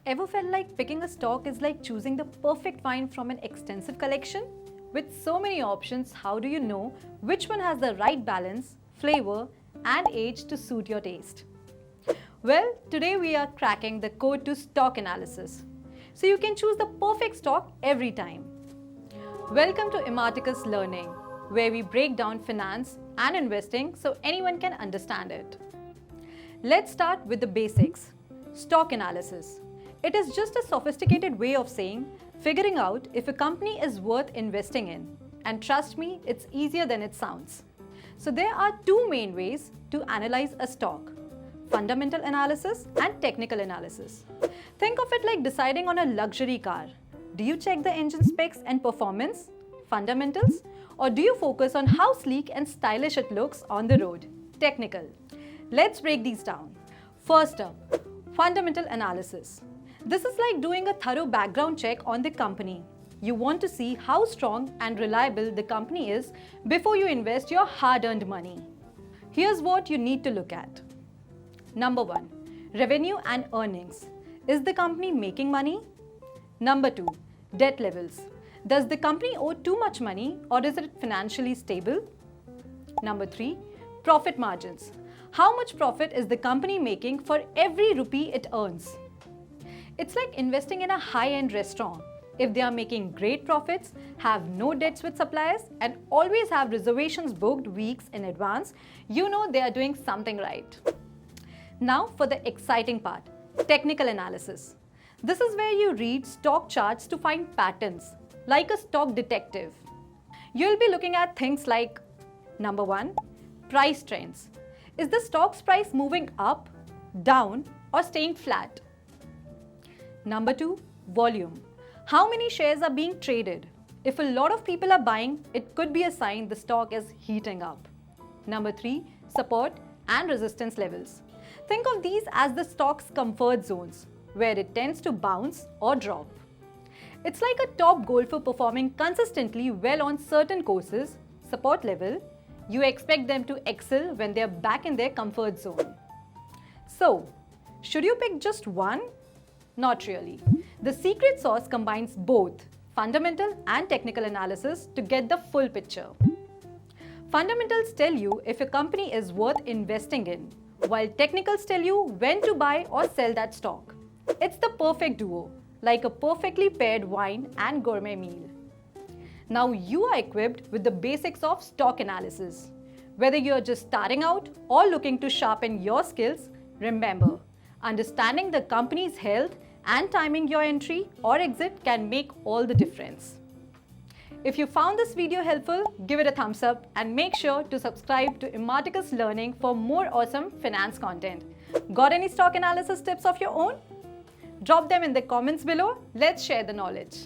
Ever felt like picking a stock is like choosing the perfect wine from an extensive collection? With so many options, how do you know which one has the right balance, flavor, and age to suit your taste? Well, today we are cracking the code to stock analysis, so you can choose the perfect stock every time. Welcome to Imarticus Learning, where we break down finance and investing so anyone can understand it. Let's start with the basics. Stock analysis. It is just a sophisticated way of saying, figuring out if a company is worth investing in. And trust me, it's easier than it sounds. So there are two main ways to analyze a stock: fundamental analysis and technical analysis. Think of it like deciding on a luxury car. Do you check the engine specs and performance, fundamentals, or do you focus on how sleek and stylish it looks on the road, technical? Let's break these down. First up, fundamental analysis. This is like doing a thorough background check on the company. You want to see how strong and reliable the company is before you invest your hard-earned money. Here's what you need to look at. Number 1, revenue and earnings. Is the company making money? Number 2, debt levels. Does the company owe too much money or is it financially stable? Number 3, profit margins. How much profit is the company making for every rupee it earns? It's like investing in a high-end restaurant. If they are making great profits, have no debts with suppliers, and always have reservations booked weeks in advance, you know they are doing something right. Now for the exciting part, technical analysis. This is where you read stock charts to find patterns, like a stock detective. You'll be looking at things like, number 1, price trends. Is the stock's price moving up, down, or staying flat? Number 2, volume. How many shares are being traded? If a lot of people are buying, it could be a sign the stock is heating up. Number 3, support and resistance levels. Think of these as the stock's comfort zones, where it tends to bounce or drop. It's like a top golfer performing consistently well on certain courses, support level. You expect them to excel when they are back in their comfort zone. So, should you pick just one? Not really. The secret sauce combines both fundamental and technical analysis to get the full picture. Fundamentals tell you if a company is worth investing in, while technicals tell you when to buy or sell that stock. It's the perfect duo, like a perfectly paired wine and gourmet meal. Now you are equipped with the basics of stock analysis. Whether you're just starting out or looking to sharpen your skills, remember, understanding the company's health and timing your entry or exit can make all the difference. If you found this video helpful, give it a thumbs up and make sure to subscribe to Imarticus Learning for more awesome finance content. Got any stock analysis tips of your own? Drop them in the comments below. Let's share the knowledge.